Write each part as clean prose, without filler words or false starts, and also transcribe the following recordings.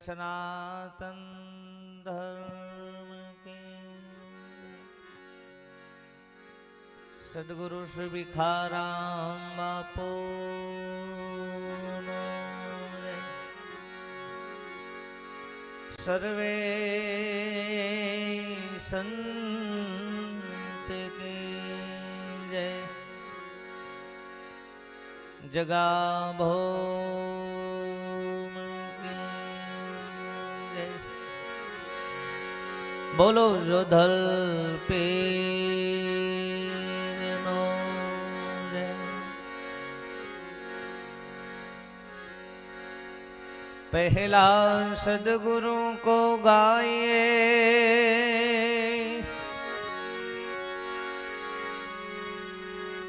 सनातन धर्म के सदगुरु श्री भिखाराम बापू सर्वे संत की जय। जगा भौम की जय। बोलो जो धल पीर नो जय। पहला सदगुरु को गाइए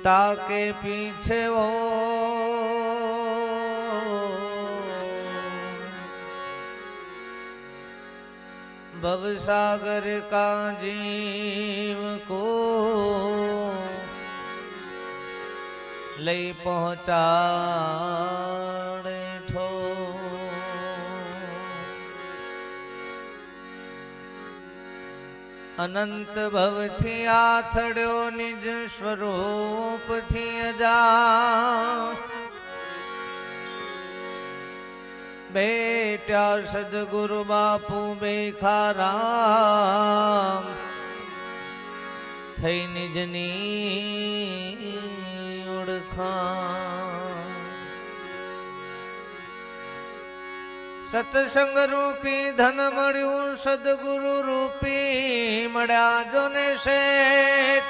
ताके पीछे वो भवसागर का जीव को ले पहुंचाड़े ठो। अनंत भव थी आथड़ो निज स्वरूप थी अजा। बेटा सदगुरु बापू भिखाराम थई निजनी ओळखाण। सत्संग रूपी धन मळ्यु सदगुरु रूपी मळ्या जोने शेठ।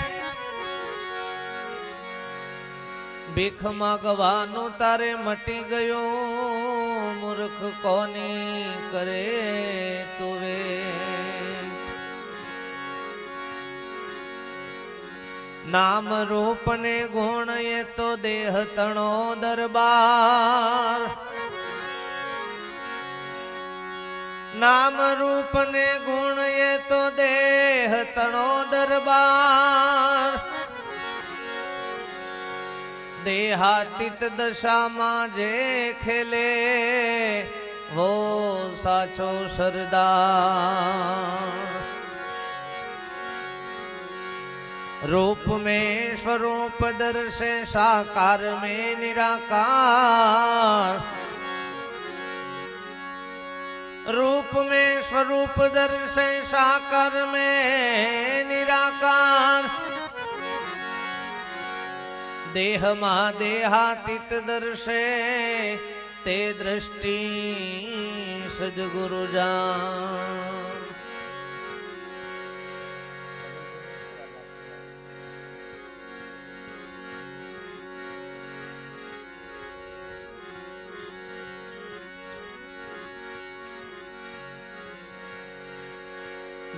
भीख मागवानो तारे मटी गयो मूर्ख कोनी करे तुवे। नाम रूप ने गुण ये तो देह तणो दरबार। नाम रूप ने गुण ये तो देह तणो दरबार। देहातीत दशा माजे खेले वो साचो सरदार। रूप में स्वरूप दर्शे साकार में निराकार। रूप में स्वरूप दर्शे साकार में निराकार। देह मा देहातीत दर्शे ते दृष्टि सद्गुरु जान।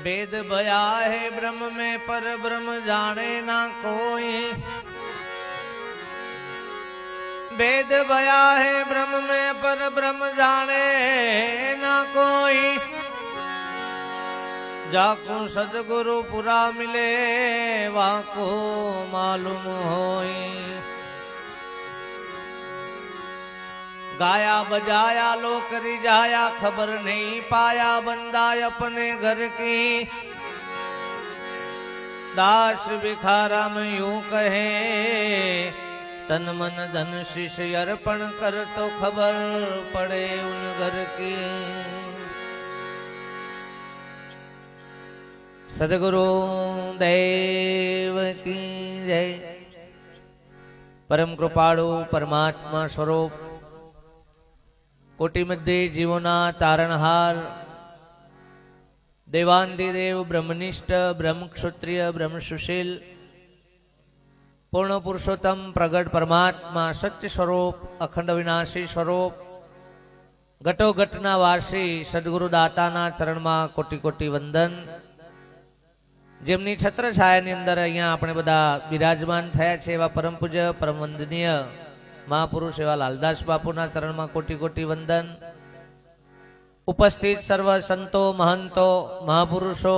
वेद बया है ब्रह्म में पर ब्रह्म जाने ना कोई। वेद बया है ब्रह्म में पर ब्रह्म जाने ना कोई। जाको सदगुरु पुरा मिले वाको मालूम होई। गाया बजाया लोक रिझाया खबर नहीं पाया बंदा अपने घर की। दास भिखाराम यूं कहे तन मन धन शिष्य अर्पण कर तो खबर पड़े उन घर की। सदगुरु देव की जय। परम कृपाळु परमात्मा स्वरूप कोटि मध्य जीवोना तारणहार देवांदिदेव ब्रह्मनिष्ठ ब्रह्म क्षत्रिय ब्रह्म सुशील पूर्ण पुरुषोत्तम प्रगट परमात्मा सत्य स्वरूप अखंड विनाशी स्वरूप घटो घटना वासी सद्गुरु दाताना चरण में कोटि कोटि वंदन। जेमनी छत्र छायानी अंदर अहींया आपणे बधा विराजमान थया छे एवा परम पूज्य परम वंदनीय महापुरुष एवा लालदास बापूना चरण में कोटि कोटि वंदन। उपस्थित सर्व संतो महंतो महापुरुषो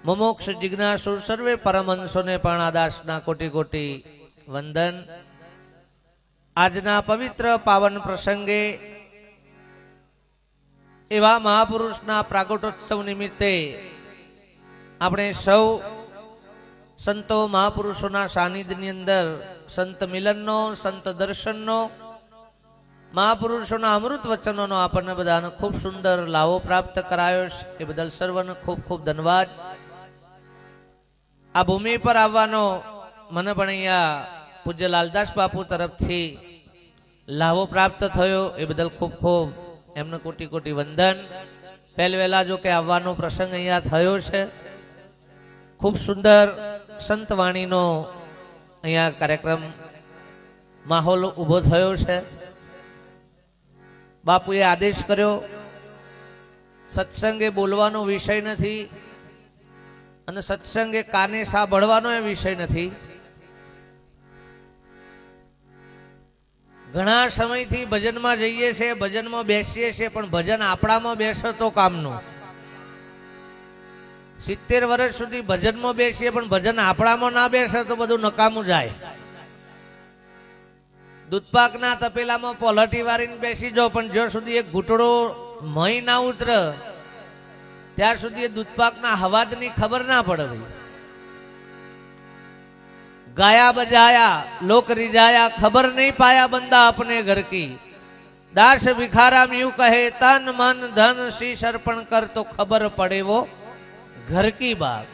मुमुक्ष जिज्ञासु सर्वे परमहंसो ने पण आदासना कोटि कोटि वंदन। आजना पवित्र पावन प्रसंगे એવા મહાપુરુષના પ્રાગટ્યોત્સવ નિમિત્તે આપણે સૌ સંતો મહાપુરુષોના સાનિધ્યની અંદર સંત મિલનનો, સંત દર્શનનો, મહાપુરુષોના અમૃત વચનોનો આપણને બધાને ખૂબ સુંદર લાવો પ્રાપ્ત કરાયો છે. એ બદલ સર્વને ખૂબ ખૂબ ધન્યવાદ. આ ભૂમિ પર આવવાનો મને પણ અહીંયા પૂજ્ય લાલદાસ બાપુ તરફથી લાવો પ્રાપ્ત થયો. એ બદલ ખૂબ ખૂબ એમને કોટી કોટી વંદન. પહેલવેલા જો કે આવવાનો પ્રસંગ અહીંયા થયો છે. ખૂબ સુંદર સંતવાણીનો અહીંયા કાર્યક્રમ માહોલ ઊભો થયો છે. બાપુએ આદેશ કર્યો, સત્સંગે બોલવાનો વિષય નથી અને સત્સંગે કાને સાંભળવાનો એ વિષય નથી. ઘણા સમયથી ભજનમાં જઈએ છીએ, ભજનમાં બેસીએ છીએ, પણ ભજન આપણામાં બેસે તો કામનું. 70 વર્ષ સુધી ભજનમાં બેસીએ પણ ભજન આપણામાં ના બેસે તો બધું નકામું જાય. દૂધપાકના તપેલામાં પલટી વાળીને બેસી જાઓ, પણ જ્યાં સુધી એક ઘૂંટડો મહી ના ઉતર ત્યાર સુધી એ દૂધપાકના હવાદની ખબર ના પડે. ભાઈ ગાયા બજાયા લોક रिझाया, खबर नहीं पाया बंदा अपने घर की. दास भिखाराम यूं कहे, तन मन धन शीश अर्पण कर तो खबर પડે वो घर की बात.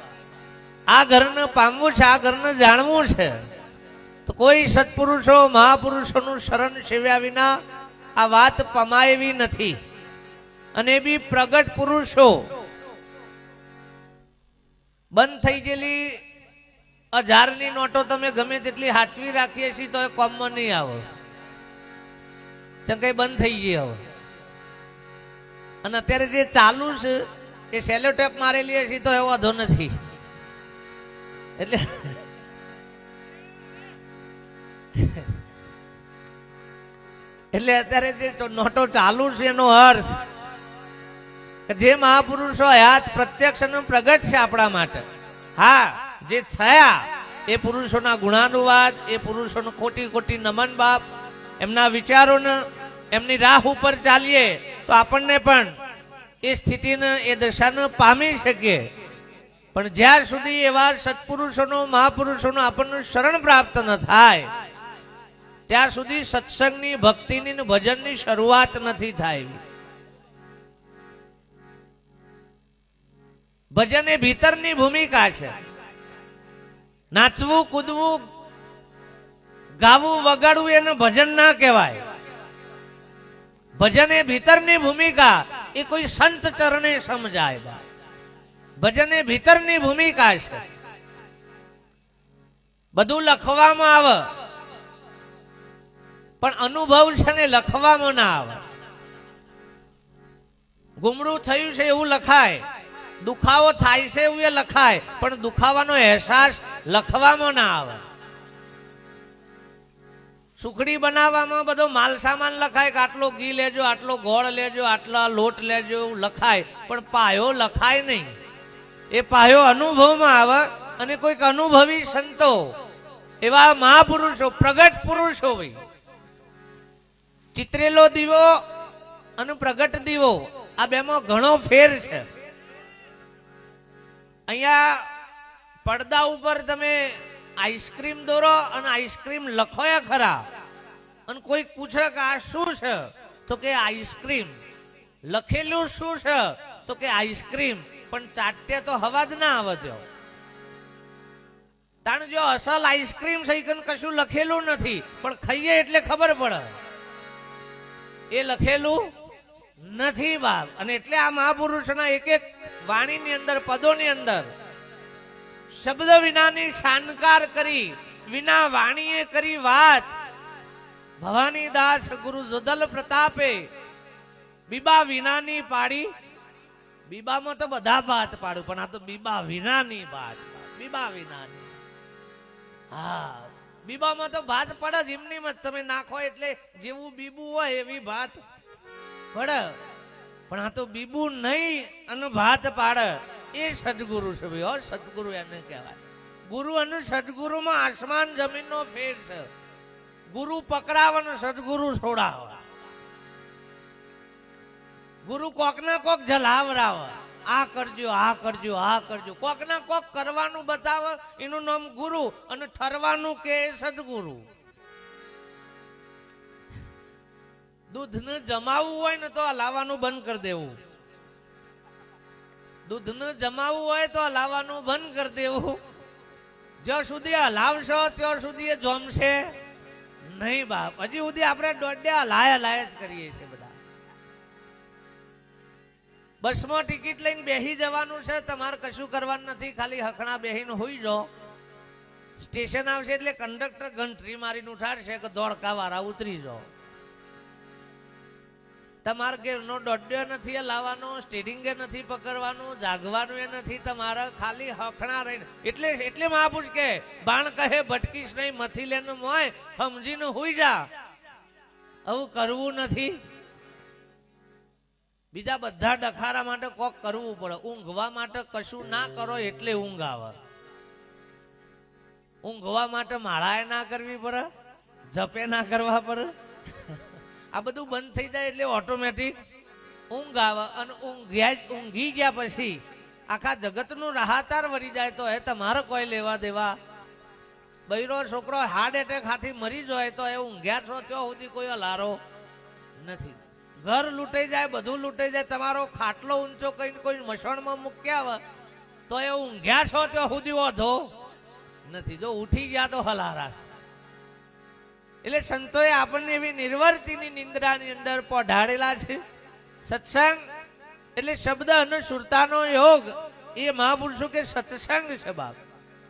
આ ઘરને પામવું છે, આ ઘરને જાણવું છે, તો કોઈ સત્પુરુષો મહાપુરુષોનું શરણ સેવ્યા વિના આ વાત પમાય એવી નથી. અને બી પ્રગટ પુરુષો બંધ થઈ ગયેલી 1000ની નોટો તમે ગમે તેટલી હાચવી રાખીએ છીએ તો એ કોમમાં નહીં આવો. ચંકાઈ બંધ થઈ ગઈ હવે. અને અત્યારે જે ચાલુ છે એ સેલો ટેપ મારેલી હશે તો એ વાંધો નથી. એટલે એટલે અત્યારે જે નોટો ચાલુ છે એનો અર્થ જે મહાપુરુષો હયાત પ્રત્યક્ષ અને પ્રગટ છે આપણા માટે. હા, જે થયા એ પુરુષોના ગુણાનુવાદ, એ પુરુષોનો કોટી કોટી નમન બાપ. એમના વિચારોને એમની રાહ ઉપર ચાલીએ તો આપણને પણ એ સ્થિતિને, એ દશાને પામી શકીએ. પણ જ્યાર સુધી એવા સત્પુરુષોનો મહાપુરુષોનો આપણને શરણ પ્રાપ્ત ન થાય ત્યાં સુધી સત્સંગની, ભક્તિની ને ભજનની શરૂઆત નથી થાય. ભજન એ ભીતરની ભૂમિકા છે. નાચવું, કૂદવું, ગાવું, વગાડવું એને ભજન ના કહેવાય. ભજન એ ભીતરની ભૂમિકા, એ કોઈ સંત ચરણે સમજાય. ભજન એ ભીતરની ભૂમિકા છે. બધું લખવામાં આવે પણ અનુભવ છે ને લખવામાં ના આવે. ગુમડું થયું છે એવું લખાય, દુખાવો થાય છે એવું એ લખાય, પણ દુખાવાનો અહેસાસ લખવામાં ના આવે. સુખડી બનાવવામાં બધો માલ સામાન લખાય કે આટલો ઘી લેજો, આટલો ગોળ લેજો, આટલા લોટ લેજો એવું લખાય, પણ પાયો લખાય નહીં. એ પાયો અનુભવમાં આવે. અને કોઈક અનુભવી સંતો, એવા મહાપુરુષો, પ્રગટ પુરુષો હોય. ચિત્રેલો દીવો અને પ્રગટ દીવો આ બેમાં ઘણો ફેર છે. અહીંયા પડદા ઉપર તમે આઈસ્ક્રીમ દોરો અને આઈસ્ક્રીમ લખો એ ખરા, અને કોઈ પૂછે કે આ શું છે તો કે આઈસ્ક્રીમ. લખેલું શું છે તો કે આઈસ્ક્રીમ, પણ ચાટે તો હવા જ ના આવે. જો તાણ જો અસલ આઈસ્ક્રીમ સહી કશું લખેલું નથી, પણ ખાઈએ એટલે ખબર પડે એ લખેલું નથી બાપ. અને એટલે આ મહાપુરુષના એક એક વાણીની અંદર, પદોની અંદર શબ્દ વિનાની શાનકાર કરી, વિના વાણીએ કરી વાત. ભવાની દાસ ગુરુ જદલ પ્રતાપે બીબા વિનાની પાડી. બીબામાં તો બધા ભાત પાડું, પણ આ તો બીબા વિનાની ભાત. બીબા વિનાની, હા, બીબામાં તો ભાત પડે જ. એમની મત તમે નાખો એટલે જેવું બીબું હોય એવી ભાત પડે, પણ આ તો બીબુ નહીં અને ભાત પાડે. એ સદગુરુ છે ભાઈ. સદગુરુ એને કહેવાય. ગુરુ અને સદગુરુમાં આસમાન જમીનનો ફેર છે. ગુરુ પકડાવ અને સદગુરુ છોડાવ. ગુરુ કોક ના કોક જલાવરાવ, આ કરજો આ કરજો આ કરજો, કોક ના કોક કરવાનું બતાવ, એનું નામ ગુરુ, અને ઠરવાનું કે સદગુરુ. દૂધ ને જમાવવું હોય ને તો લાવવાનું બંધ કરી દેવું. દૂધ ને જમાવવું હોય તો લાવવાનું બંધ કરી દેવું. જ્યાં સુધી હલાવશો ત્યાં સુધી એ જોમશે નહીં બાપ. હજી સુધી આપણે દોડ્યા લાયા જ કરીએ છીએ બધા. બસમાં ટિકિટ લઈને બેસી જવાનું છે, તમારે કશું કરવાનું નથી, ખાલી હખણા બેહીને હોઈ જાઓ. સ્ટેશન આવશે એટલે કંડક્ટર ઘંટરી મારીને ઉઠાડશે કે દોડકા વાળા ઉતરી જાઓ. તમારે ઘેરનો દોડ્યો નથી એ લાવવાનો, સ્ટેરિંગે નથી પકડવાનું, જાગવાનું એ નથી તમારે, ખાલી હખણા રહીને. એટલે મહાપુરુષ કે બાણ કહે ભટકીશ નહીં, મથી લેને મોય સમજીને હુઈ જા. આવું કરવું નથી. બીજા બધા ડખારા માટે કોક કરવું પડે. ઊંઘવા માટે કશું ના કરો એટલે ઊંઘ આવે. ઊંઘવા માટે માળાએ ના કરવી પડે, જપે ના કરવા પડે. આ બધું બંધ થઈ જાય એટલે ઓટોમેટિક ઊંઘ આવે. અને ઊંઘી ગયા પછી આખા જગતનું રાહતાર વળી જાય તો એ તમારે કોઈ લેવા દેવા. બૈરો છોકરો હાર્ટ એટેક હાથી મરી જાય તો એ ઊંઘ્યા છો ત્યાં સુધી કોઈ લારો નથી. ઘર લૂંટાઈ જાય, બધું લૂંટાઈ જાય, તમારો ખાટલો ઊંચો કઈ કોઈ મસણમાં મૂક્યા હોય તો એ ઊંઘ્યા છો ત્યાં સુધી વધો નથી. જો ઉઠી ગયા તો હલારા. એટલે સંતોએ આપણને એવી નિર્વર્તિની નિંદ્રાની અંદર પહોંચાડેલા છે. સત્સંગ એટલે શબ્દ અને સુરતાનો યોગ. એ મહાપુરુષો કે સત્સંગ છે બાપ.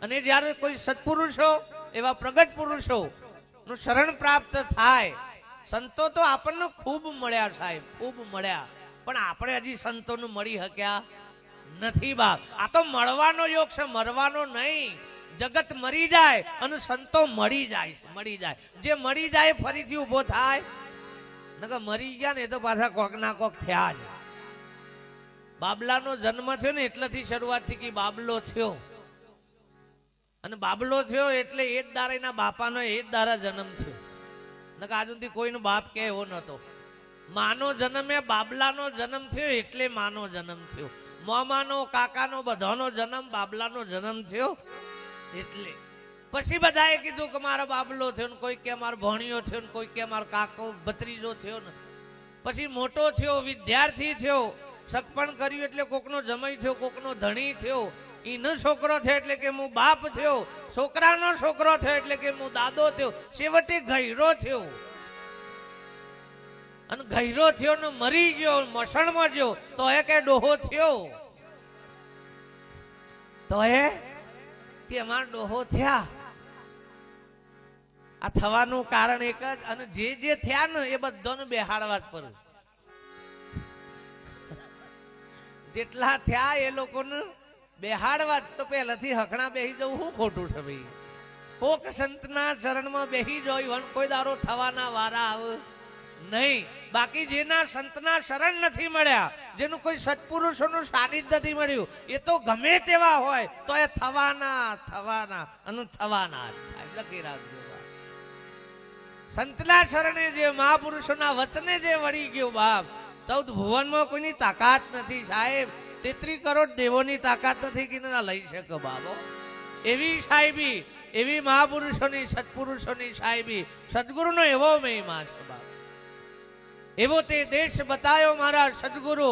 અને જયારે કોઈ સત્પુરુષો એવા પ્રગટ પુરુષો નું શરણ પ્રાપ્ત થાય. સંતો તો આપણને ખૂબ મળ્યા સાહેબ, ખૂબ મળ્યા, પણ આપણે હજી સંતોનું મળી શક્યા નથી બાપ. આ તો મળવાનો યોગ છે, મરવાનો નહીં. જગત મરી જાય અને સંતો મળી જાય. જે મળી જાય ફરીથી ઉભો થાય. નકર મરી ગયા ને એ તો પાછા કોક ના કોક થયા જ. બાબલાનો જન્મ થયો ને એટલેથી શરૂઆત થઈ કે બાબલો થયો. અને બાબલો થયો એટલે એ જ દારા એના બાપાનો એ જ દારા જન્મ થયો. નકર આજ સુધી કોઈનો બાપ કે એવો નતો. માનો જન્મ એ બાબલાનો જન્મ થયો એટલે માનો જન્મ થયો. મામાનો કાકાનો બધાનો જન્મ બાબલાનો જન્મ થયો એટલે. પછી બધાએ કીધું કે મારો બાબલો થયો ને, કોઈ કે મારો ભણિયો થયો ને, કોઈ કે મારો કાકો ભત્રીજો થયો ને. પછી મોટો થયો, વિદ્યાર્થી થયો, સગપણ કર્યું એટલે કોકનો જમાઈ થયો, કોકનો ધણી થયો. એનો છોકરો થયો એટલે કે હું બાપ થયો, છોકરાનો છોકરો થયો એટલે કે હું દાદો થયો, છેવટે ગયરો થયો. અને ગયરો થયો ને મરી ગયો, મસણમાં ગયો તો એ કે ડોહો થયો. તો એ કે અમાર ડોહો થયા. આ થવાનું કારણ એક જ. અને જે થયા ને એ બધાને બેહાડવા જ પડે. જેટલા થયા એ લોકોને બેહાડવા. તો પહેલાથી હકણા બેહી જવું શું ખોટું છે ભાઈ? કોક સંતના ચરણમાં બેહી જોયું કોઈ દારો થવાના વારા આવે નહીં. બાકી જેના સંતના શરણ નથી મળ્યા, જેનું કોઈ સત્પુરુષોનું સાનિધ્ય નથી મળ્યું, એ તો ગમે તેવા હોય તો એ થવાના અને થવાના. લખી રાખજો. સંતના શરણે જે મહાપુરુષોના વચને જે વળી ગયો બાપ, 14 ભુવનમાં કોઈની તાકાત નથી સાહેબ. 33 કરોડ દેવોની તાકાત નથી કે ના લઈ શકે બાબો. એવી સાહેબી, એવી મહાપુરુષોની સત્પુરુષોની સાહેબી, સદગુરુનો એવો મહિમા છે બાપ. એવો તે દેશ બતાયો મારા સદગુરુ,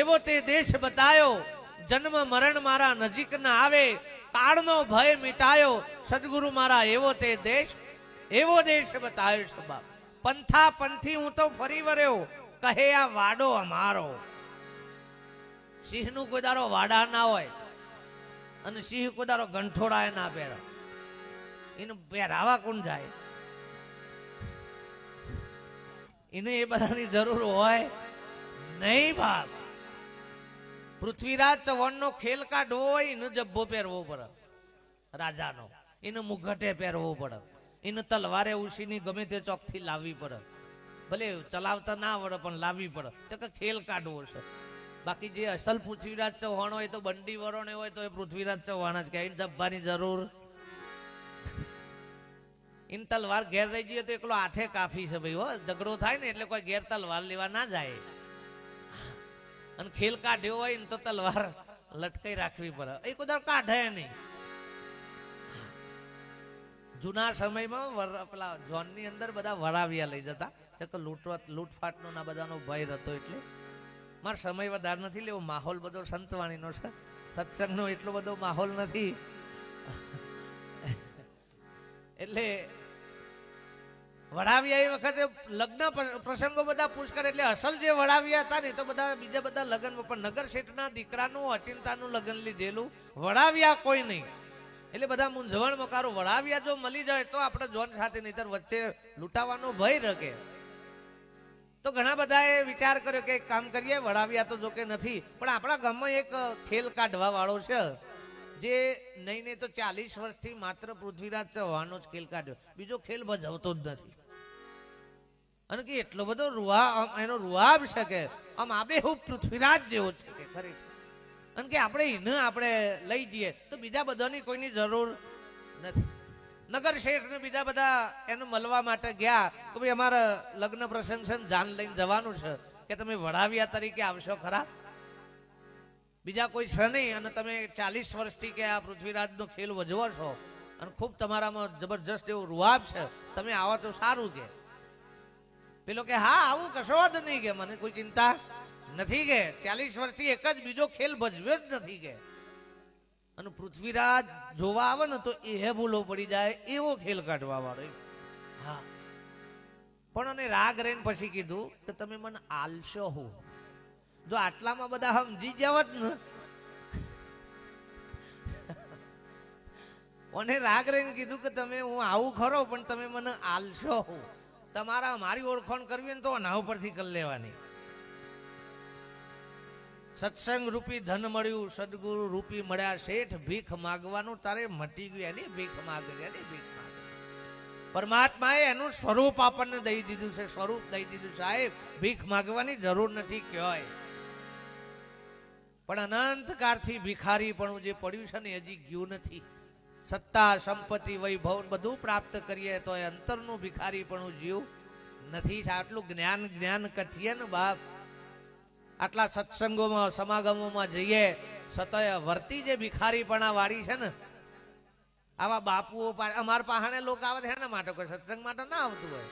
એવો તે દેશ બતાયો. જન્મ મરણ મારા નજીક ના આવે, કાળનો ભય મિટાયો. સદગુરુ મારા એવો તે દેશ, એવો દેશ બતાયો છે બાપ. પંથા પંથી હું તો ફરી વર્યો, કહે આ વાડો અમારો. સિંહ નું કોઈ દારો વાડા ના હોય, અને સિંહ કોઈ દારો ગંઠોડા ના પહેરે. એનું પહેરાવા કોણ જાય? એને એ બધાની જરૂર હોય નહીં બાપ. પૃથ્વીરાજ ચૌહાણ નો ખેલ કાઢવો હોય, એનો જબ્બો પહેરવો પડે રાજાનો, એને મુગટે પહેરવો પડે, એને તલવારે ઉસીની ગમે તે ચોકથી લાવવી પડે. ભલે ચલાવતા ના આવડે પણ લાવવી પડે, તો કે ખેલ કાઢવો છે. બાકી જે અસલ પૃથ્વીરાજ ચૌહાણ હોય તો બંડી વરોણે હોય તો એ પૃથ્વીરાજ ચૌહાણ જ કહેવાય. જબ્બાની જરૂર. ઇન તલવાર ઘેર રહી જઈએ તો એકલો હાથે કાફી છે ભાઈ. હો ઝઘડો થાય ને એટલે કોઈ ઘેર તલવાર લેવા ના જાય. અને ખેલ કાઢ્યો હોય ને તો તલવાર લટકાઈ રાખવી પડે, એ કોઈ કાઢે નહીં. જૂના સમયમાં પેલા જોન ની અંદર બધા વરાવિયા લઈ જતા, લૂંટફાટનો ના બધાનો ભય હતો. એટલે મારો સમય વધારે નથી લેવો, માહોલ બધો સંતવાણીનો છે, સત્સંગનો એટલો બધો માહોલ નથી. એટલે વડાવિયા એ વખતે લગ્ન પ્રસંગો બધા પુષ્કર, એટલે અસલ જે વડાવિયા હતા ને તો બધા બીજા બધા લગ્ન, પણ નગર શેઠના દીકરાનું અચિંતાનું લગ્ન લીધેલું, વડાવિયા કોઈ નહીં. એટલે બધા મૂંઝવણ મકારો, વડાવિયા જો મળી જાય તો આપણે જોન સાથે, નહીતર વચ્ચે લૂંટાવાનો ભય રકે. તો ઘણા બધાએ વિચાર કર્યો કે એક કામ કરીએ, વડાવિયા તો જોકે નથી, પણ આપણા ગામમાં એક ખેલ કાઢવા વાળો છે, જે નહીં તો 40 વર્ષથી માત્ર પૃથ્વીરાજ ચૌહાણનો જ ખેલ કાઢ્યો, બીજો ખેલ ભજવતો જ નથી. અને કે એટલો બધો એનો રૂહાબ છે કે આમ આબેહૂબ પૃથ્વીરાજ જેવો છે કે ખરેખર. અને કે આપણે લઈ જઈએ તો બીજા બધાની કોઈની જરૂર નથી. નગર શેઠ ને બીજા બધા એને મળવા માટે ગયા કે ભાઈ અમારા લગ્ન પ્રસંગ છે, જાન લઈને જવાનું છે, કે તમે વડાવિયા તરીકે આવશો ખરા? બીજા કોઈ છે નહીં, અને તમે 40 વર્ષથી કે આ પૃથ્વીરાજનો ખેલ વજવો છો, અને ખૂબ તમારામાં જબરજસ્ત એવું રૂહાબ છે, તમે આવો તો સારું. કે પેલો કે હા આવું કશો જ નહીં, કે મને કોઈ ચિંતા નથી, કે 40 વર્ષથી એક જ બીજો ખેલ ભજવ્યો જ નથી. કે અને પૃથ્વીરાજ જોવા આવે ને તો એ ભૂલો પડી જાય એવો ખેલ કાઢવા વાળો. હા, પણ અને રાગ રહીને પછી કીધું કે તમે મને આલશો હું. જો આટલામાં બધા સમજી જવત ને, અને રાગ રહીને કીધું કે તમે હું આવું ખરો, પણ તમે મને આલશો હું. તમારા મારી ઓળખાણ કરવી ને તો ના ઉપરથી કરી લેવાની. સત્સંગ રૂપી ધન મળ્યું, સદગુરુ રૂપી મળ્યા શેઠ, ભીખ માગવાનું તારે મટી ગયું, એની ભીખ માગણી, એની ભીખ માગણી. પરમાત્માએ એનું સ્વરૂપ આપણને દઈ દીધું છે, સ્વરૂપ દઈ દીધું. સાહેબ ભીખ માગવાની જરૂર નથી કહેવાય, પણ અનંત કાળથી ભિખારી પણ જે પડ્યું છે ને હજી ગયું નથી. સત્તા સંપત્તિ વૈભવ બધું પ્રાપ્ત કરીએ તો એ અંતરનું ભિખારી પણ જીવ નથી. આટલું જ્ઞાન કથીએ ને બાપ, આટલા સત્સંગોમાં સમાગમોમાં જઈએ સતય વર્તી જે ભિખારીપણા વાળી છે ને, આવા બાપુઓ અમારા પહાણે લોકો આવે છે ને માટે, કોઈ સત્સંગ માટે ના આવતું હોય.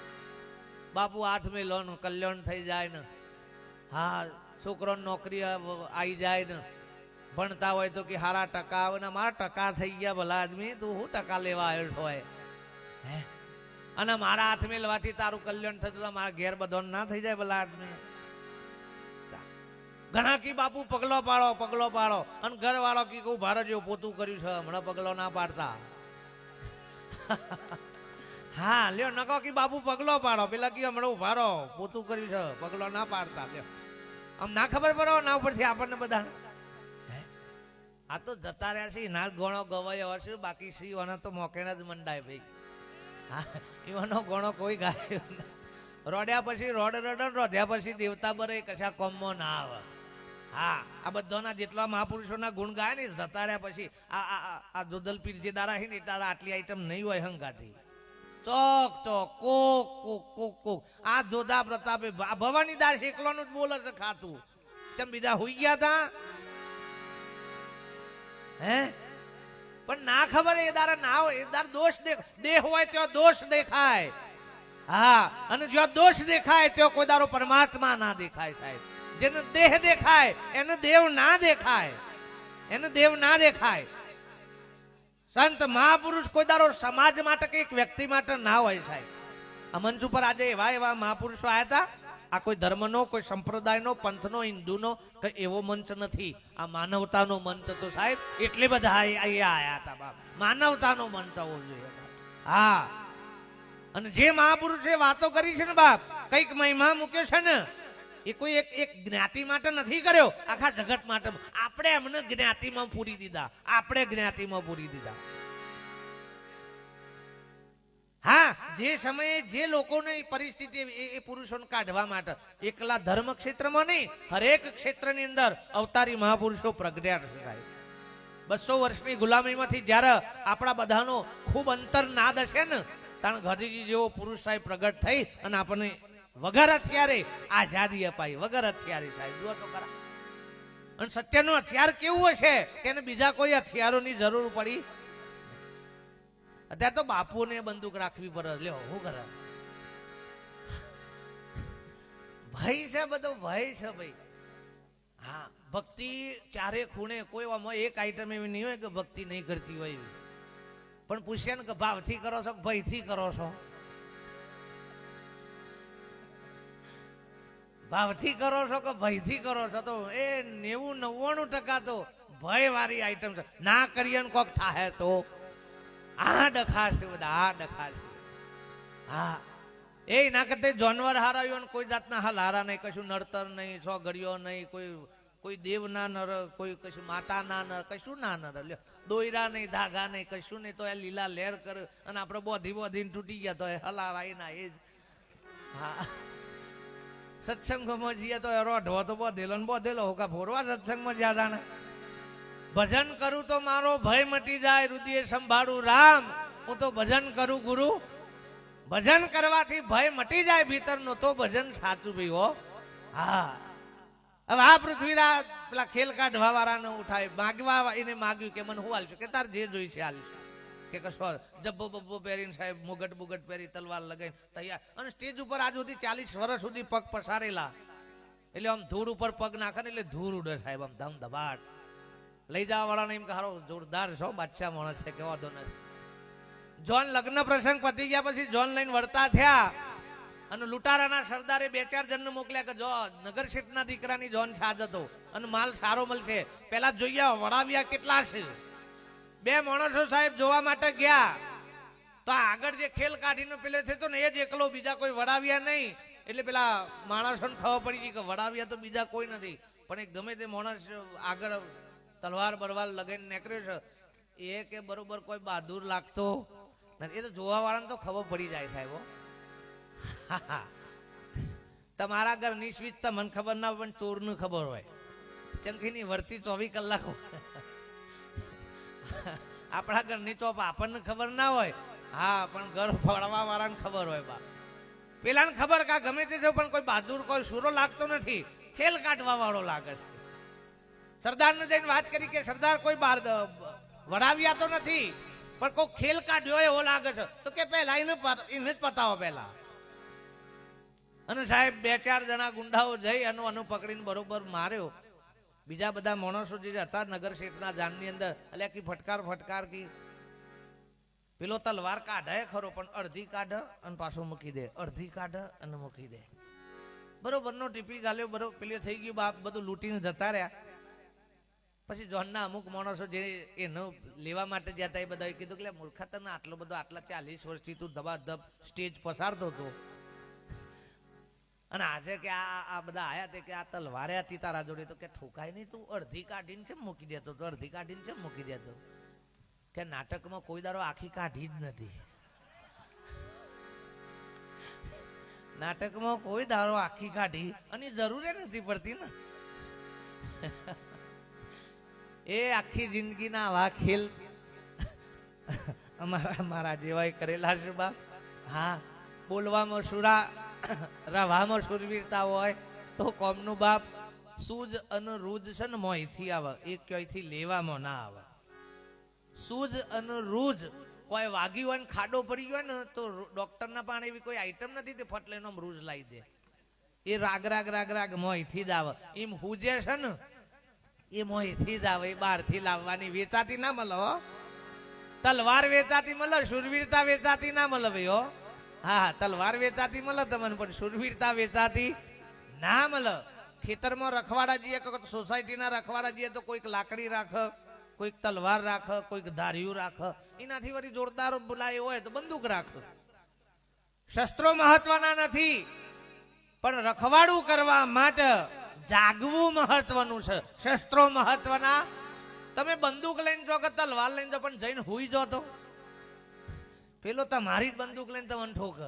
બાપુ હાથ મેં લો ને કલ્યાણ થઈ જાય ને, હા છોકરો નોકરી આવી જાય ને, ભણતા હોય તો કે હારા ટકા આવે ને, મારા ટકા થઈ ગયા ભલા આદમી, તું શું ટકા લેવા આવ્યો હોય હે, અને મારા હાથ મેં લેવાથી તારું કલ્યાણ થતું, મારા ઘેર બધો ના થઈ જાય ભલા આદમી. ઘણા કી બાપુ પગલો પાડો, અને ઘર વાળો કી કહું ભારત જેવું પોતું કર્યું છે, હમણાં પગલો ના પાડતા. હા લ્યો નકો કી બાપુ પગલો પાડો, પેલા કી હમણાં ઉભા રહો પોતું કર્યું છે, પગલો ના પાડતા. લ્યો આમ ના ખબર પડો ના ઉપરથી આપણને બધા. આ તો જતા રહ્યા છે ના ગણો ગવાયો હશે, બાકી શિવનો તો મોકેણા જ મંડાય ભાઈ. હા એવાનો ગણો કોઈ ગાય રોડ્યા પછી રોડ્યા પછી દેવતા બરે કશા કોમમાં ના આવે. હા આ બધાના જેટલા મહાપુરુષોના ગુણ ગાય ને જતા રહ્યા પછી આ જોદલપીર જે દારા છે ને તારા આટલી આઈટમ નહીં હોય હંગાથી. ચોક કોક આ જોધા પ્રતાપે ભવાની દાસ એકલોનું જ બોલે છે ખાતું. તેમ બીજા હોઈ ગયા તા હે, પણ ના ખબર એ દારા ના હોય, એ દાર દોષ દેહ હોય તો દોષ દેખાય. હા અને જો દોષ દેખાય તો કોઈ દારો પરમાત્મા ના દેખાય. સાહેબ જેને દેહ દેખાય એને દેવ ના દેખાય, એને દેવ ના દેખાય. સંત મહાપુરુષ કોઈ દારો સમાજ માટે કે એક વ્યક્તિ માટે ના હોય. સાહેબ આ મંચ ઉપર આજે એવા મહાપુરુષો આવ્યા હતા. આ કોઈ ધર્મનો, કોઈ સંપ્રદાયનો, પંથનો, હિન્દુનો કઈ એવો મંચ નથી. આ માનવતાનો મંચ તો સાહેબ એટલે બધા અહીંયા આવ્યા હતા બાપ. માનવતાનો મંચ હોવો જોઈએ. હા અને જે મહાપુરુષે વાતો કરી છે ને બાપ, કઈક મહિમા મૂક્યો છે ને, એ કોઈ એક જ્ઞાતિ માટે નથી કર્યો, આખા જગત માટે. આપણે એમને જ્ઞાતિમાં પૂરી દીધા, આપણે જ્ઞાતિમાં પૂરી દીધા. હા જે સમયે જે લોકોની પરિસ્થિતિ એ પુરુષોને કાઢવા માટે એકલા ધર્મ ક્ષેત્રમાં નહીં, હરેક ક્ષેત્રની અંદર અવતારી મહાપુરુષો પ્રગટ્યા છે. સાહેબ 200 વર્ષની ગુલામીમાંથી જ્યારે આપણા બધાનો ખૂબ અંતર નાદ હશે ને, કારણ ગાંધીજી જેવો પુરુષ સાહેબ પ્રગટ થઈ અને આપણને વગર હથિયારે આઝાદી અપાઈ. વગર હથિયારે સાહેબ જુઓ તો ખરા. અને સત્યનું હથિયાર કેવું હશે કે એને બીજા કોઈ હથિયારોની જરૂર પડી. અત્યારે તો બાપુને બંદૂક રાખવી પડે. લ્યો શું કરે? ભય છે, બધો ભય છે ભાઈ. હા, ભક્તિ ચારે ખૂણે, કોઈ એક આઈટમ એવી નહીં હોય કે ભક્તિ નહીં કરતી હોય એવી. પણ પૂછ્યા ને કે ભાવથી કરો છો કે ભયથી કરો છો? ભાવથી કરો છો કે ભયથી કરો છો? તો એ 90-99% તો ભય વાળી આઈટમ છે. ના કરીએ ને કોક થાય તો આ ડખાશે, બધા આ ડખાશે. હા, એ ના કરતા જાનવર હારાયો ને કોઈ જાતના હાલ હારા નહીં, કશું નડતર નહીં, સો ઘડિયો નહીં, કોઈ દેવ ના નર, કોઈ કશું માતા ના નર, કશું ના નર. લ્યો, દોયરા નહીં, ધાગા નહીં, કશું નહીં, તો એ લીલા લહેર કરે અને આપણે બોધીને તૂટી ગયા તો એ હલાવાય ના. એ જ હા, સત્સંગમાં જઈએ તો રોઢવો તો બોધેલો હોકા ફોરવા સત્સંગમાં જ્યાં જાણે. ભજન કરું તો મારો ભય મટી જાય, હૃદય સંભાળું રામ. હું તો ભજન કરું ગુરુ. ભજન કરવાથી ભય મટી જાય ભીતરનો, તો ભજન સાચું ભાઈ હો. હા, હવે આ પૃથ્વીરાજ પેલા ખેલ કાઢવા વાળાને ઉઠાય, માગવા એને માગ્યું કે મને હું હાલશું, કે તાર જે જોઈ છે હાલશું. કે કશો જબ્બો બબ્બો પહેરીને સાહેબ મુગટ બુગટ પહેરી તલવાર લગાવીને તૈયાર, અને સ્ટેજ ઉપર આજ સુધી 40 વર્ષ સુધી પગ પસારેલા. એટલે આમ ધૂળ ઉપર પગ નાખે ને એટલે ધૂળ ઉડે સાહેબ, આમ ધમ ધબાટ. લઈ જવા વાળાને એમ કે હારો જોરદાર છો, બાદશાહ માણસ છે, કે વાંધો નથી. જોન લગ્ન પ્રસંગ પતી ગયા પછી જોન લઈને વળતા થયા અને લૂંટારાના સરદારે 2-4 જણને મોકલ્યા કે જો નગર શેઠના દીકરાની જોન સાજ હતો અને માલ સારો મળશે, પેલા જોઈએ વડાવ્યા કેટલા છે. 2 માણસો સાહેબ જોવા માટે ગયા તો આગળ જે ખેલ કાઢીને પેલે થતો ને એ જ એકલો, બીજા કોઈ વડાવ્યા નહીં. એટલે પેલા માણસોને ખબર પડી ગઈ કે વડાવ્યા તો બીજા કોઈ નથી, પણ એક ગમે તે માણસ આગળ તલવાર બરવાર લગાઈને નીકળ્યો છે, એ કે બરોબર કોઈ બહાદુર લાગતો. એ તો જોવા વાળાને તો ખબર પડી જાય સાહેબ. તમારા ઘરની સ્વીચ તો મને ખબર ના હોય, પણ ચોરનું ખબર હોય. ચંકીની વર્તી 24 કલાક આપણા ઘરની ચોપ આપણને ખબર ના હોય. હા, પણ ઘર ફળવા વાળાને ખબર હોય. બા પેલાને ખબર કે ગમે તે પણ કોઈ બહાદુર, કોઈ સુરો લાગતો નથી, ખેલ કાઢવા વાળો લાગે છે. સરદારને જઈને વાત કરી કે સરદાર કોઈ વડાવ્યા તો નથી, પણ કોઈ ખેલ કાઢ્યો એવો લાગે છે. તો કે પહેલા એને જ પતાવો પહેલા. અને સાહેબ 2-4 જણા ગુંડાઓ જઈ અને પકડીને બરોબર માર્યો. બીજા બધા માણસો જે હતા નગર શેઠના જાનની અંદર, એટલે કી ફટકાર કી પેલો તલવાર કાઢે ખરો, પણ અડધી કાઢે અને પાછો મૂકી દે, અડધી કાઢે અને મૂકી દે. બરોબર નો ટીપી ગાલ્યો, બરોબર પેલી થઈ ગયું, બાપ બધું લૂંટીને જતા રહ્યા. પછી જોનના અમુક માણસો જે એને લેવા માટે જતા એ બધા કીધું કે મૂર્ખા તને આટલો બધો, આટલા 40 વર્ષથી તું ધબાધબ સ્ટેજ પસારતો હતો, અને આજે કે આ બધા આયા તે કે આ તલવારે હતી તારા જોડે, તો કે ઠોકાય નહીં, તું અડધી કાઢીને છે મૂકી દેતો, તો અડધી કાઢીને છે મૂકી દેતો. કે નાટકમાં કોઈ દારો આખી કાઢી જ નથી. નાટકમાં કોઈ દારો આખી કાઢી અને જરૂર નથી પડતી ને. એ આખી જિંદગીના આવા ખેલ અમારા જેવાય કરેલા છે બાપ. હા, બોલવામાં સુરા, રવામાં સુરવીરતા હોય તો કોમનું બાપ સૂજ અને રૂજ છે ને મોંથી આવે, એક ક્યાંયથી લેવામાં ના આવે. સૂજ અને રૂજ કોઈ વાગ્યું હોય ને ખાડો પડી ગયો ને તો ડોક્ટરના પણ એવી કોઈ આઈટમ નથી તે ફટલેનો રૂજ લાવી દે. એ રાગ મોંથી જ આવે. એમ હુજે છે ને એ મોંથી જ આવે, એ બહારથી લાવવાની વેચાતી ના મળે હો. તલવાર વેચાતી મળે, સુરવીરતા વેચાતી ના મળે ભાઈ હો. હા, તલવાર વેચાતી મળે તમને, પણ સુરવીરતા વેચાતી ના મળે. ખેતરમાં રખવાડા જઈએ, સોસાયટીના રખવાડા જઈએ તો કોઈક લાકડી રાખે, કોઈક તલવાર રાખે, કોઈક ધાર્યું રાખે. એનાથી વળી જોરદાર બોલાય હોય તો બંદૂક રાખે. શસ્ત્રો મહત્વના નથી, પણ રખવાડું કરવા માટે જાગવું મહત્વનું છે. શસ્ત્રો મહત્વના. તમે બંદૂક લઈને જો કે તલવાર લઈને જો, પણ જઈને હુઈ જો તો પેલો તમારી જ બંદૂક લઈને તમને ઠોક.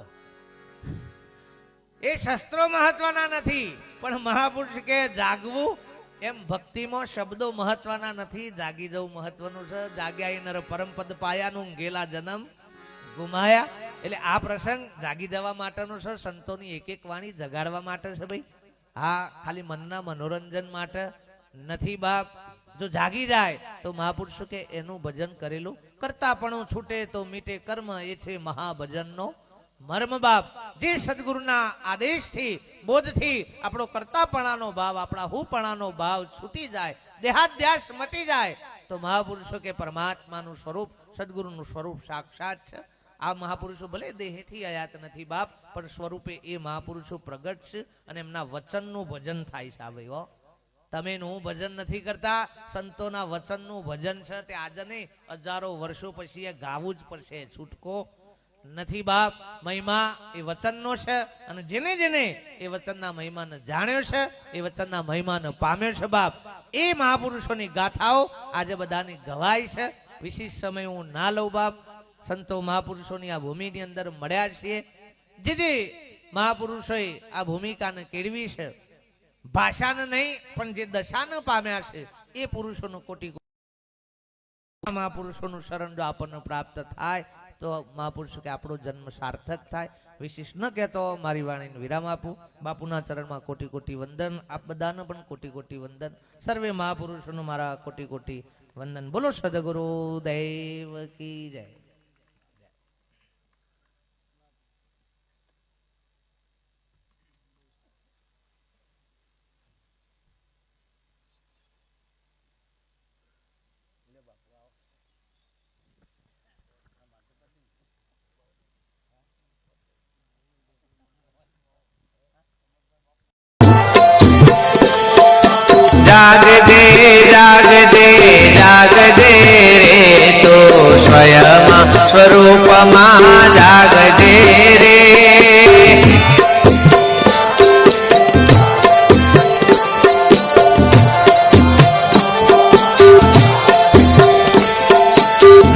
એ શસ્ત્રો મહત્વના નથી, પણ મહાપુરુષ કે જાગવું. એમ ભક્તિમાં શબ્દો મહત્વના નથી, જાગી જવું મહત્વનું છે. જાગ્યા નર પરમપદ પાયાનું, ગેલા જન્મ ગુમાયા. એટલે આ પ્રસંગ જાગી જવા માટેનો છે. સંતોની એક વાણી જગાડવા માટે છે ભાઈ. હા, ખાલી મનના મનોરંજન માટે નથી બાપ. જો જાગી જાય તો મહાપુરુષો કે એનું ભજન કરેલું કરતાપણું છૂટે તો મીટે કર્મ, એ છે મહાભજનનો મર્મ બાપ. જે સદગુરુના આદેશથી બોધથી આપણો કરતાપણાનો ભાવ, આપણા હુપણાનો ભાવ છૂટી જાય, દેહાધ્યાસ મટી જાય, તો મહાપુરુષો કે પરમાત્માનું સ્વરૂપ, સદગુરુનું સ્વરૂપ સાક્ષાત છે. આ મહાપુરુષો ભલે દેહથી આયાત નથી બાપ, પણ સ્વરૂપે એ મહાપુરુષો પ્રગટ છે અને એમના વચનનું ભજન થાય છે. ભાઈ હો, તમે હું ભજન નથી કરતા, સંતોના વચનનું ભજન છે તે આજે નહીં, હજારો વર્ષો પછી એ ગાવું જ પડશે, છૂટકો નથી બાપ. મહિમા એ વચનનો છે અને જેને જેને એ વચનના મહિમાને જાણ્યો છે, એ વચનના મહિમાને પામ્યો છે બાપ, એ મહાપુરુષોની ગાથાઓ આજે બધાની ગવાય છે. વિશેષ સમય હું ના લઉં બાપ. સંતો મહાપુરુષોની આ ભૂમિની અંદર મળ્યા છીએ. જે મહાપુરુષોએ આ ભૂમિકાને કેળવી છે, ભાષાને નહીં પણ જે દશાને પામ્યા છે, એ પુરુષોનું કોટી મહાપુરુષોનું શરણ જો આપણને પ્રાપ્ત થાય તો મહાપુરુષો કે આપણો જન્મ સાર્થક થાય. વિશેષ ન કહેતો મારી વાણીને વિરામ આપું. બાપુના ચરણમાં કોટી કોટી વંદન. આપ બધાને પણ કોટી કોટી વંદન. સર્વે મહાપુરુષોનું મારા કોટી કોટી વંદન. બોલો સદગુરુ દેવ કી જય. जाग दे जाग दे जाग दे रे तो स्वयं स्वरूप मां जाग दे रे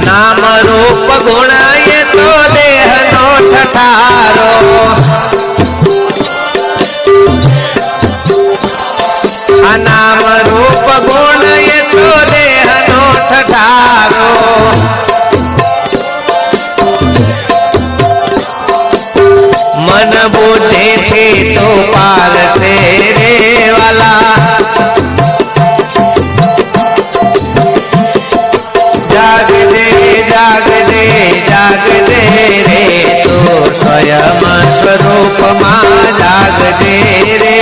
नाम रूप गुण ये तो देह नो ठठारो नाम रूप गुण ये तो देह नो ठठारो मन बुद्धि थी तो पार से रे वाला जाग दे जाग दे जाग दे रे तो स्वयं स्वरूप मां जाग दे रे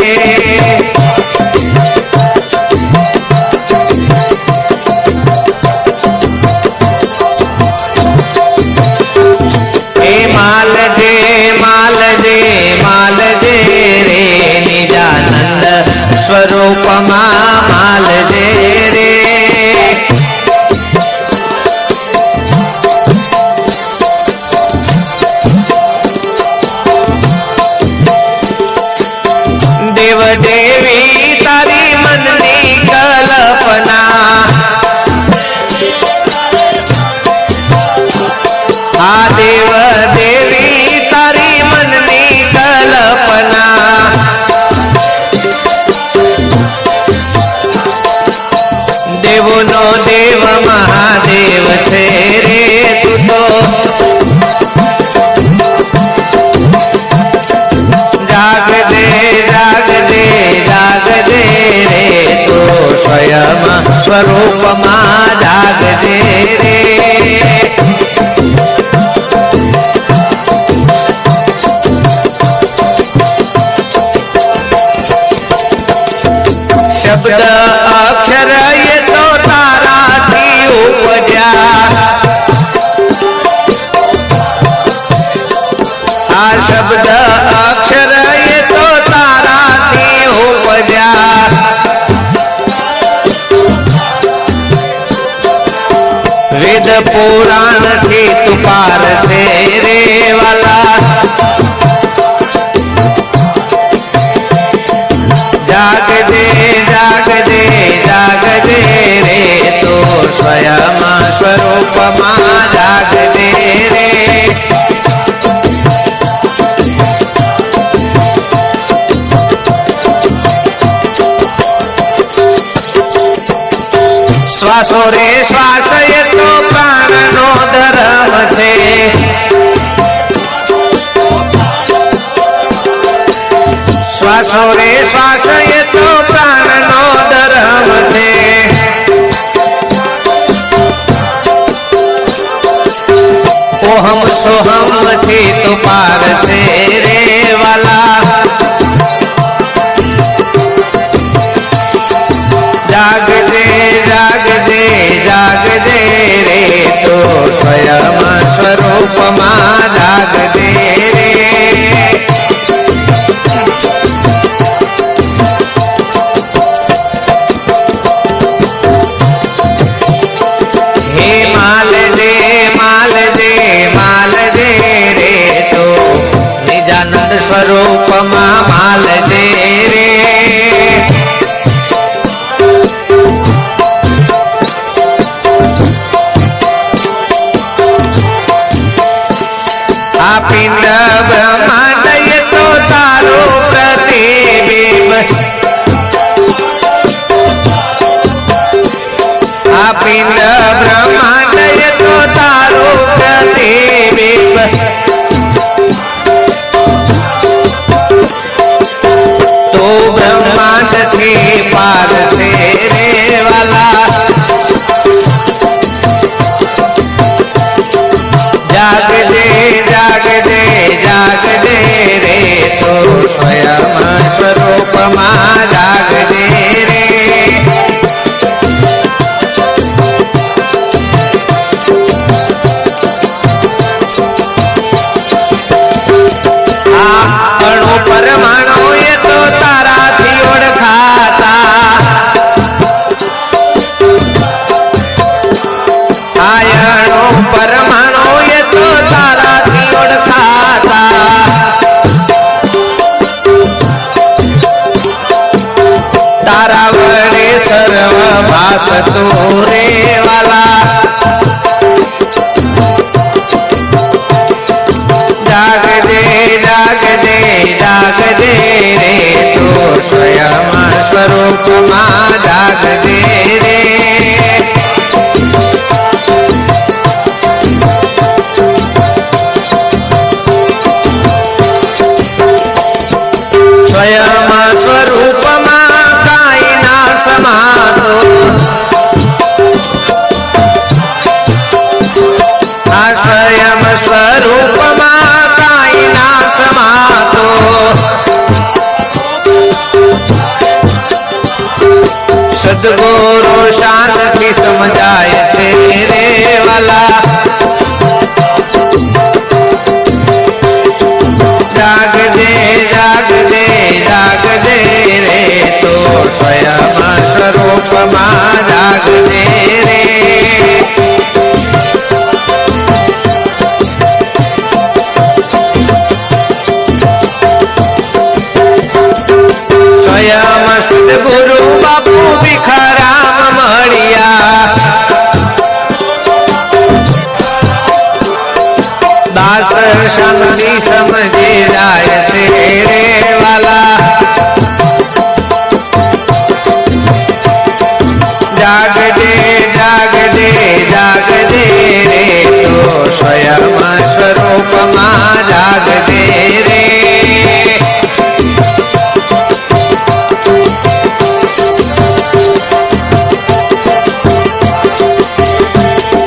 माल दे माल दे माल दे रे निजानंद स्वरूप माल दे रे देव देवी तारी मननी कल्पना आ देव देवी तारी मननी कल्पना देवो नो देव महादेव छे रे तू तो जाग दे जाग दे जाग दे रे तो स्वयं स्वरूप मां जाग दे रे शब्द अक्षर ये तो तारा थी उपजा आ शब्द अक्षर ये तो तारा थी उपजा वेद पुराण थी तू पार से रे वाला जाग दे जाग दे जाग दे रे तो स्वयं स्वरूप मां जाग दे रे श्वासो रे श्वास ये तो प्राण नो धर्म छे श्वासो रे श्वास ये तो प्राण नो धर्म छे જાગજે જાગજે જાગજે રે તો સ્વયં સ્વરૂપમાં જાગજે રે હે માલજે માલજે માલજે રે તો નિજાનંદ સ્વરૂપમાં માલજે રે આ પિંડ બ્રહ્માંડ એ તો તારો પ્રતિબિંબ આ પિંડ બ્રહ્માંડ એ તો તારો પ્રતિબિંબ તો બ્રહ્માંડ થી પાર તેરે વાલા જાગજે જાગજે જાગજે રે તો સ્વયં સ્વરૂપમાં જાગજે રે આ અણુ પરમાણુ એ તો તારાથી ઓળખાતા આ અણુ પરમાણુ એ તો તારાથી ઓળખાતા તારા વડે સર્વ ભાસતું રે વાલા જાગજે જાગજે જાગજે રે તો સ્વયં સ્વરૂપમાં જાગજે રે સ્વયં સ્વરૂપમાં કાંઈ ના સમાતો આ સ્વયં સ્વરૂપમાં કાંઈ ના સમાતો સદગુરુ શાંતિથી સમજાય છે રે વાલા જાગજે જાગજે જાગજે રે તો સ્વયં સ્વરૂપમાં જાગજે રે સ્વયં સદગુરુ બાપુ ભીખારામ મળ્યા દાસ શાંતિ સમજી જાય છે રે વાલા જાગજે જાગજે જાગજે રે તો સ્વયં સ્વરૂપમાં જાગજે રે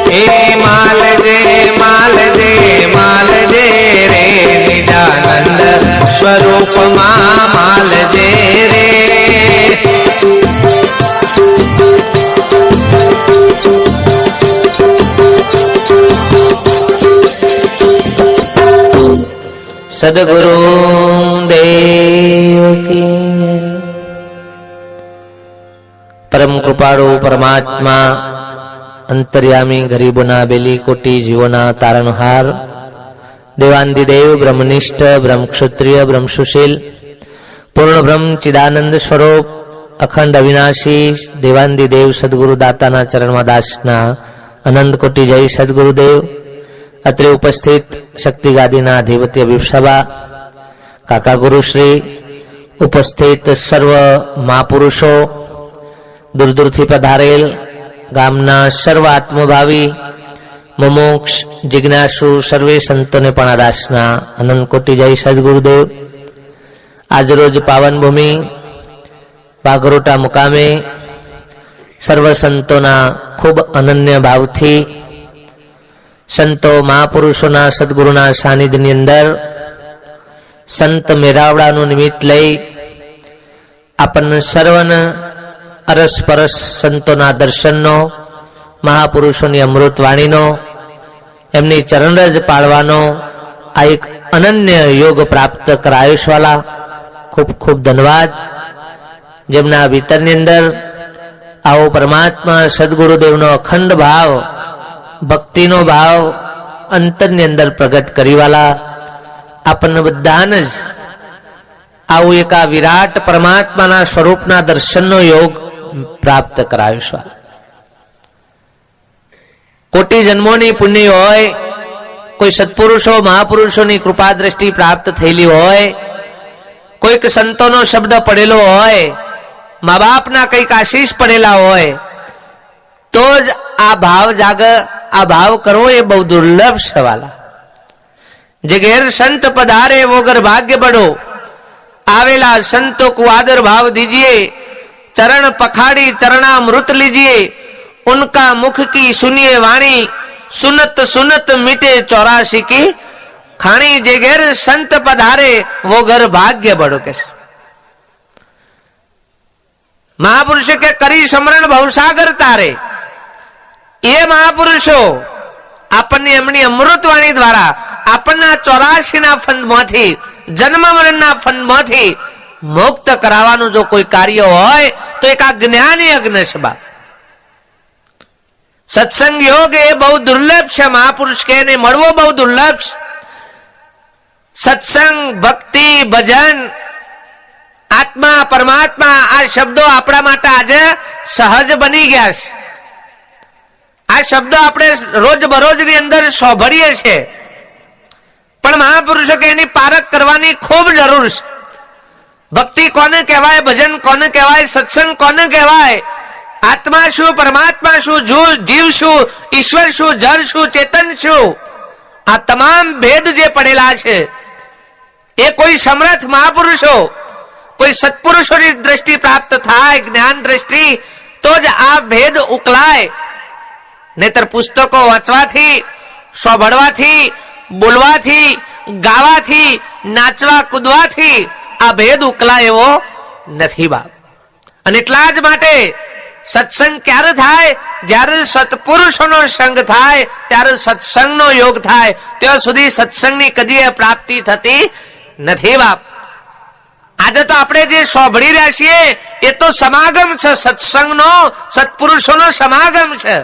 હે માલજે માલજે માલજે રે નિજાનંદ સ્વરૂપમાં માલજે રે સદગુરુ દેવ કી પરમ કૃપાળુ પરમાત્મા અંતર્યામી ગરીબોના બેલી કોટી જીવોના તારણહાર દેવાંદિદેવ બ્રહ્મનિષ્ઠ બ્રહ્મક્ષત્રિય બ્રહ્મસુશીલ પૂર્ણ બ્રહ્મ ચિદાનંદ સ્વરૂપ અખંડ અવિનાશી દેવાંદિદેવ સદગુરુ દાતાના ચરણમાં દાસના અનંત કોટી જય સદગુરુદેવ અત્રે ઉપસ્થિત શક્તિ ગાદીના અધિપતિ અભિષભા કાકા ગુરુશ્રી ઉપસ્થિત સર્વ મહાપુરુષો દૂર દૂરથી પધારેલ ગામના સર્વ આત્મભાવી મુમુક્ષ જિજ્ઞાસુ સર્વે સંતોને પણ દાસના અનંત કોટી જય સદગુરુદેવ આજરોજ પાવન ભૂમિ બાગરોટા મુકામે સર્વ સંતોના ખૂબ અનન્ય ભાવથી સંતો મહાપુરુષોના સદગુરુના સાનિધ્યની અંદર સંત મેળાવડાનું નિમિત્ત લઈ આપણને સર્વને અરસપરસ સંતોના દર્શનનો, મહાપુરુષોની અમૃતવાણીનો, એમની ચરણરજ પાળવાનો આ એક અનન્ય યોગ પ્રાપ્ત કરાયુષવાલા ખૂબ ખૂબ ધન્યવાદ. જેમના ભીતરની અંદર આવો પરમાત્મા સદગુરુદેવનો અખંડ ભાવ, ભક્તિનો ભાવ અંતરની અંદર પ્રગટ કરીવાલા આપણને બધાને જ આવું એક આ વિરાટ પરમાત્માના સ્વરૂપના દર્શનનો યોગ પ્રાપ્ત કરાવીશું. કોટી જન્મોની પુણ્ય હોય, કોઈ સત્પુરુષો મહાપુરુષોની કૃપા દ્રષ્ટિ પ્રાપ્ત થયેલી હોય, કોઈક સંતોનો શબ્દ પડેલો હોય, મા બાપના કઈક આશીષ પડેલા હોય, તો જ આ ભાવ આ ભાવ કરવો એ બહુ દુર્લભ છે વાલા. જે ઘેર સંત પધારે वो घर भाग्य बढ़ो, आवेला संतों को आदर भाव दीजिए, चरण पखाड़ी चरणामृत लीजिए, उनका मुख की सुनिए वाणी, सुनत सुनत मिटे 84 की खाणी. जे घेर संत पधारे वो घर भाग्य बढ़ो के महापुरुष के करी समरण भवसागर तारे. એ મહાપુરુષો આપણને એમની અમૃતવાણી દ્વારા આપણના 84ના ફંદમાંથી, જન્મ મરણના ફંદમાંથી મુક્ત કરાવવાનું જો કોઈ કાર્ય હોય તો એક આ જ્ઞાન યજ્ઞ છે બાપ. સત્સંગ યોગ એ બહુ દુર્લભ છે. મહાપુરુષ કે એને મળવો બહુ દુર્લભ છે. સત્સંગ, ભક્તિ, ભજન, આત્મા, પરમાત્મા આ શબ્દો આપણા માટે આજે સહજ બની ગયા છે. આ શબ્દો આપણે રોજ બરોજની અંદર સાંભળીએ છીએ, પણ મહાપુરુષો કે એની પારખ કરવાની ખૂબ જરૂર છે. ભક્તિ કોને કહેવાય, ભજન કોને કહેવાય, સત્સંગ કોને કહેવાય, આત્મા શું, પરમાત્મા શું, જીવ શું, ઈશ્વર શું, જળ શું, ચેતન શું, આ તમામ ભેદ જે પડેલા છે એ કોઈ સમર્થ મહાપુરુષો, કોઈ સત્પુરુષોની દ્રષ્ટિ પ્રાપ્ત થાય, જ્ઞાન દ્રષ્ટિ, તો જ આ ભેદ ઉકલાય. નહીતર પુસ્તકો વાંચવાથી, સાંભળવાથી, બોલવાથી, ગાવાથી, નાચવા કૂદવાથી આ ભેદ ઉકલાય એવો નથી બાપ. અને એટલા જ માટે સત્સંગ ક્યારે થાય? જ્યારે સત્પુરુષોનો સંગ થાય ત્યારે સત્સંગનો યોગ થાય. ત્યાં સુધી સત્સંગની કદી પ્રાપ્તિ થતી નથી બાપ. આજે તો આપણે જે સાંભળી રહ્યા છીએ એ તો સમાગમ છે, સત્સંગનો, સત્પુરુષોનો સમાગમ છે.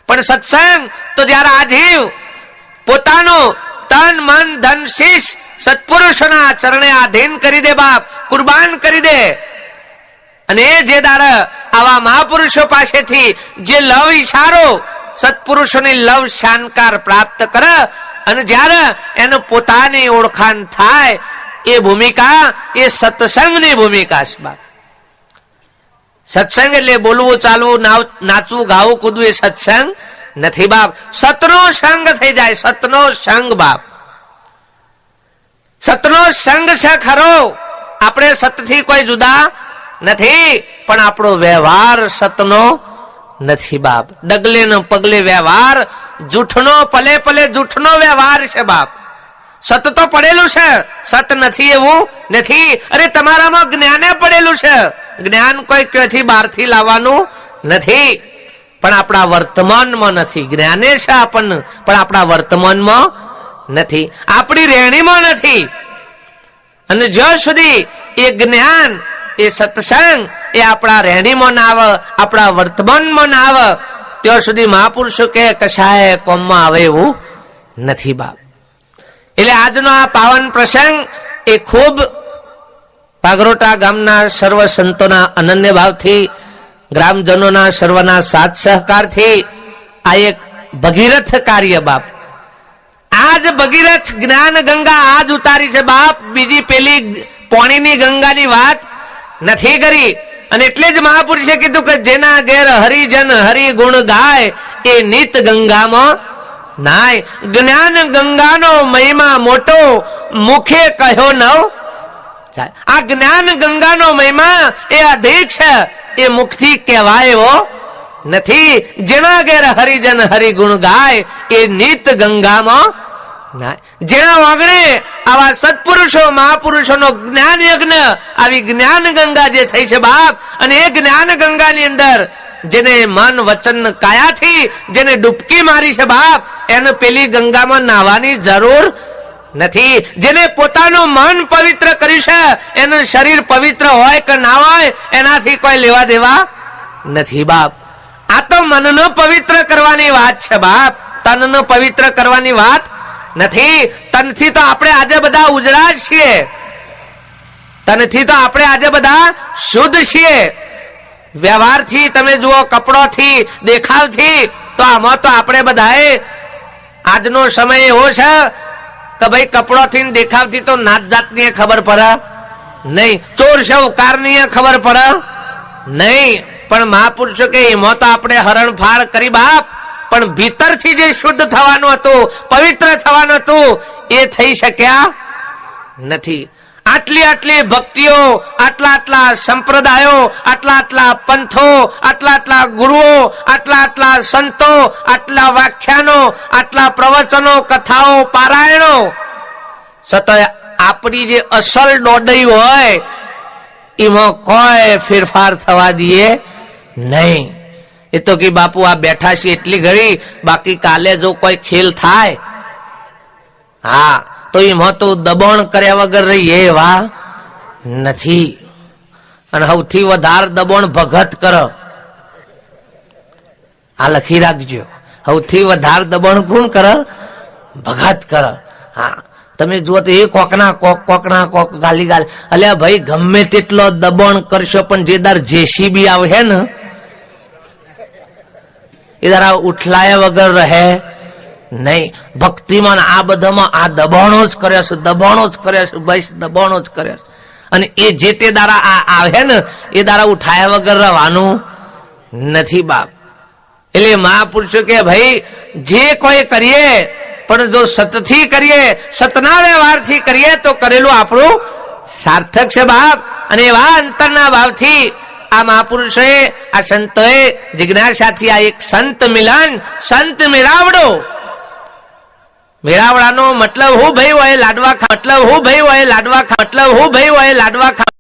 પણ સત્સંગ તો જ્યારે આ જીવ પોતાનું તન મન ધન શીશ સત્પુરુષોના ચરણે આધીન કરી દે બાપ, કુરબાન કરી દે, અને જે દાડા આવા મહાપુરુષો પાસેથી જે લવ ઈશારો, સત્પુરુષોની લવ શાનકાર પ્રાપ્ત કરે, અને જ્યારે એનું પોતાની ઓળખાણ થાય, એ ભૂમિકા એ સત્સંગની ભૂમિકા છે બાપ. સત્સંગ એટલે બોલવું, ચાલવું, નાચવું, ગાવું, કૂદવું એ સત્સંગ નથી બાપ. સતનો સંગ થઈ જાય, સતનો સંગ બાપ. સતનો સંગ છે ખરો, આપણે સતથી કોઈ જુદા નથી, પણ આપણો વ્યવહાર સતનો નથી બાપ. ડગલે નો પગલે વ્યવહાર જૂઠનો, પલે પલે જૂઠનો વ્યવહાર છે બાપ. સત તો પડેલું છે, સત નથી એવું નથી. અરે તમારામાં જ્ઞાને પડેલું છે, જ્ઞાન કોઈ ક્યાંથી બહારથી લાવવાનું નથી, પણ આપણા વર્તમાનમાં નથી. જ્ઞાને છે આપણને, પણ આપણા વર્તમાનમાં નથી, આપણી રહેણીમાં નથી. અને જ્યાં સુધી એ જ્ઞાન, એ સત્સંગ એ આપણા રહેણીમાં ના આવે, આપણા વર્તમાનમાં ના આવે, ત્યાં સુધી મહાપુરુષો કે કશાય કોમમાં આવે એવું નથી બાપ. એટલે આજનો આ પાવન પ્રસંગ એ ખૂબ પાગરોટા ગામના સર્વ સંતોના અનન્ય ભાવથી, ગ્રામજનોના સર્વના સાથ સહકારથી આ એક ભગીરથ કાર્ય બાપ. આજ ભગીરથ જ્ઞાન ગંગા આજ ઉતારી છે બાપ. બીજી પેલી પોણીની ગંગાની વાત નથી કરી. અને એટલે જ મહાપુરુષે કીધું કે જેના ઘેર હરિજન હરિગુણ ગાય એ નિત ગંગામાં નાય. જ્ઞાન ગંગાનો મહિમા મોટો, મુખે કહ્યો નવ. આ જ્ઞાન ગંગાનો મહિમા એ અધિક છે, એ મુખથી કહેવાય એવો નથી. જેના ઘેર હરિજન હરિગુણ ગાય એ નિત ગંગામાં ના, જેના વાગણે આવા સત્પુરુષો મહાપુરુષોનો જ્ઞાન યજ્ઞ, આવી જ્ઞાન ગંગા જે થઈ છે બાપ, અને એ જ્ઞાન ગંગાની અંદર જેને મન વચન કાયાથી જેને ડૂબકી મારી છે બાપ, એને પેલી ગંગામાં નાહવાની જરૂર નથી. જેને પોતાનું મન પવિત્ર કર્યું છે, એનું શરીર પવિત્ર હોય કે ના હોય એનાથી કોઈ લેવા દેવા નથી બાપ. આ તો મનનો પવિત્ર કરવાની વાત છે બાપ, તનનો પવિત્ર કરવાની વાત નથી. તનથી તો આપણે આજે બધા ઉજળા જ છીએ, તનથી તો આપણે આજે બધા શુદ્ધ છીએ. વ્યવહારથી તમે જુઓ, કપડોથી, દેખાવથી, તો આમાં તો આપણે બધાએ આજનો સમય એવો છે કે ભાઈ કપડોથી દેખાવથી તો નાત જાતની ખબર પડે નહીં, ચોર છે ઉકારની ખબર પડે નહીં. પણ મહાપુરુષો કે એમાં તો આપણે હરણફાળ કરી બાપ, પણ ભીતરથી જે શુદ્ધ થવાનું હતું, પવિત્ર થવાનું હતું, એ થઈ શક્યા નથી. આટલી આટલી ભક્તિઓ, આટલા આટલા સંપ્રદાયો, આટલા આટલા પંથો, આટલા આટલા ગુરુઓ, આટલા આટલા સંતો, આટલા વ્યાખ્યાનો, આટલા પ્રવચનો, કથાઓ, પારાયણો, છતાં આપણી જે અસલ દોડઈ હોય એમાં કોઈ ફેરફાર થવા દઈએ નહીં. એ તો કે બાપુ આ બેઠા છે એટલી ઘડી, બાકી કાલે જો કોઈ ખેલ થાય, હા, તો એમાં તો દબાણ કર્યા વગર રહીએ એવા નથી. અને સૌથી વધારે દબાણ ભગત કરો, આ લખી રાખજો, સૌથી વધારે દબાણ કોણ કરે? ભગત કરે. હા, તમે જુઓ તો એ કોકના કોક ગાલી ગાલી, અલ્યા ભાઈ ગમે તેટલો દબાણ કરશો પણ જે દાર જેસીબી આવે હે ને એ દાર ઉઠલાયા વગર રહે નહીં. ભક્તિમાં આ બધામાં આ દબાણો જ કર્યા છે, દબાણો જ કર્યા છે ભાઈ, દબાણો જ કર્યા છે. અને એ જે તે દારા આવે ને એ દારા ઉઠાયા વગર રહેવાનું નથી બાપ. એટલે મહાપુરુષો કે ભાઈ જે કોઈ કરીએ પણ જો સતથી કરીએ, સતના વ્યવહારથી કરીએ તો કરેલું આપણું સાર્થક છે બાપ. અને એવા અંતરના ભાવથી આ મહાપુરુષોએ, આ સંતોએ જિજ્ઞાસાથી આ એક સંત મિલન, સંત મેળાવડો, મેળાવડાનો મતલબ હું ભાઈ હોય લાડવા ખા, મતલબ હું ભાઈ હોય લાડવા ખા, મતલબ હું ભાઈ હોય લાડવા ખા.